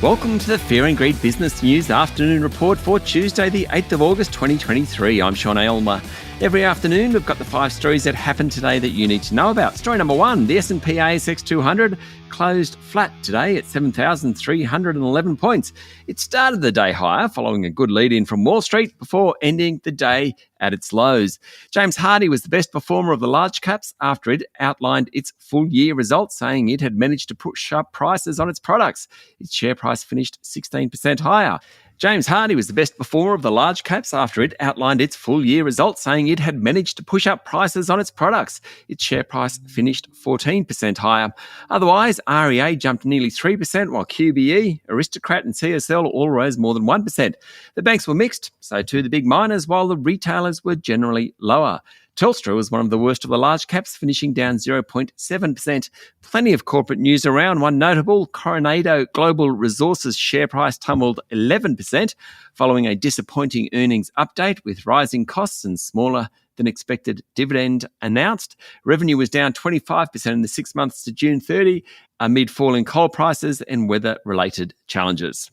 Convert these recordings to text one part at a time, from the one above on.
Welcome to the Fear and Greed Business News Afternoon Report for Tuesday, the 8th of August 2023. I'm Sean Aylmer. Every afternoon, we've got the 5 stories that happened today that you need to know about. Story number 1, the S&P ASX 200 closed flat today at 7,311 points. It started the day higher following a good lead-in from Wall Street before ending the day at its lows. James Hardie was the best performer of the large caps after it outlined its full-year results, saying it had managed to push up prices on its products. Its share price finished 16% higher. James Hardie was the best performer of the large caps after it outlined its full-year results, saying it had managed to push up prices on its products. Its share price finished 14% higher. Otherwise, REA jumped nearly 3%, while QBE, Aristocrat and CSL all rose more than 1%. The banks were mixed, so too the big miners, while the retailers were generally lower. Telstra was one of the worst of the large caps, finishing down 0.7%. Plenty of corporate news around. One notable, Coronado Global Resources share price tumbled 11% following a disappointing earnings update with rising costs and smaller than expected dividend announced. Revenue was down 25% in the 6 months to June 30 amid falling coal prices and weather-related challenges.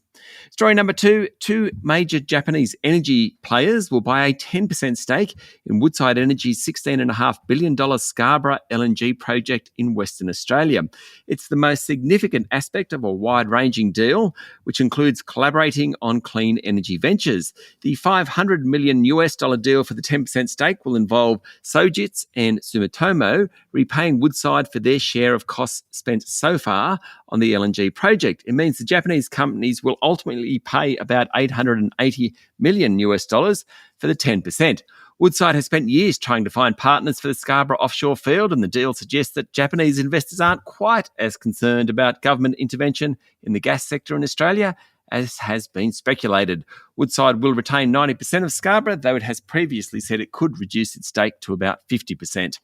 Story number 2, 2 major Japanese energy players will buy a 10% stake in Woodside Energy's $16.5 billion Scarborough LNG project in Western Australia. It's the most significant aspect of a wide-ranging deal, which includes collaborating on clean energy ventures. The $500 million deal for the 10% stake will involve Sojitz and Sumitomo repaying Woodside for their share of costs spent so far on the LNG project. It means the Japanese companies will ultimately pay about $880 million for the 10%. Woodside has spent years trying to find partners for the Scarborough offshore field, and the deal suggests that Japanese investors aren't quite as concerned about government intervention in the gas sector in Australia as has been speculated. Woodside will retain 90% of Scarborough, though it has previously said it could reduce its stake to about 50%.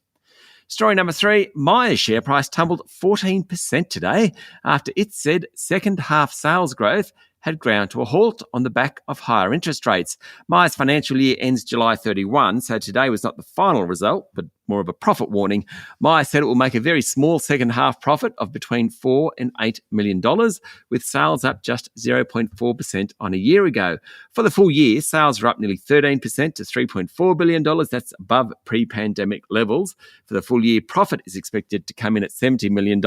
Story number 3, Myer's share price tumbled 14% today after it said second half sales growth had ground to a halt on the back of higher interest rates. Myer's financial year ends July 31, so today was not the final result, but more of a profit warning. Myer said it will make a very small second half profit of between $4 and $8 million, with sales up just 0.4% on a year ago. For the full year, sales are up nearly 13% to $3.4 billion. That's above pre-pandemic levels. For the full year, profit is expected to come in at $70 million.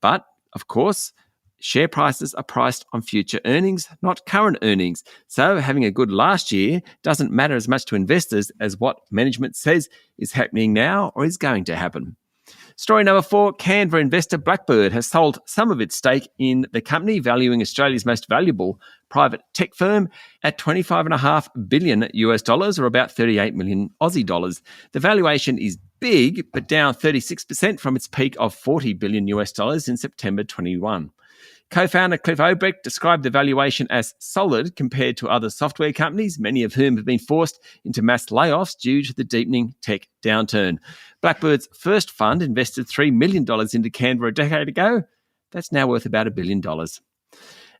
But, of course, share prices are priced on future earnings, not current earnings. So having a good last year doesn't matter as much to investors as what management says is happening now or is going to happen. Story number 4, Canva investor Blackbird has sold some of its stake in the company, valuing Australia's most valuable private tech firm at $25.5 billion or about 38 million Aussie dollars. The valuation is big, but down 36% from its peak of $40 billion in September 21. Co-founder Cliff Obrecht described the valuation as solid compared to other software companies, many of whom have been forced into mass layoffs due to the deepening tech downturn. Blackbird's first fund invested $3 million into Canva a decade ago. That's now worth about $1 billion.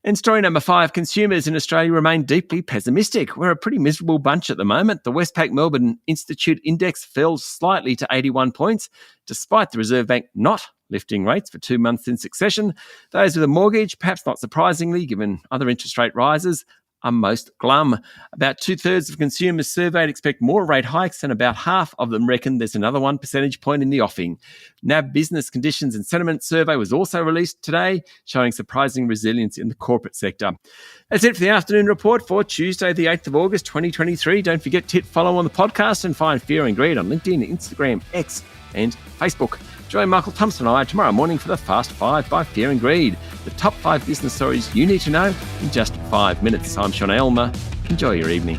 And story number 5, consumers in Australia remain deeply pessimistic. We're a pretty miserable bunch at the moment. The Westpac Melbourne Institute Index fell slightly to 81 points, despite the Reserve Bank not lifting rates for 2 months in succession. Those with a mortgage, perhaps not surprisingly, given other interest rate rises, are most glum. About 2/3 of consumers surveyed expect more rate hikes, and about half of them reckon there's another 1 percentage point in the offing. NAB Business Conditions and Sentiment Survey was also released today, showing surprising resilience in the corporate sector. That's it for the afternoon report for Tuesday, the 8th of August, 2023. Don't forget to hit follow on the podcast and find Fear and Greed on LinkedIn, Instagram, X, and Facebook. Join Michael Thompson and I tomorrow morning for the Fast 5 by Fear and Greed, the top 5 business stories you need to know in just 5 minutes. I'm Sean Aylmer. Enjoy your evening.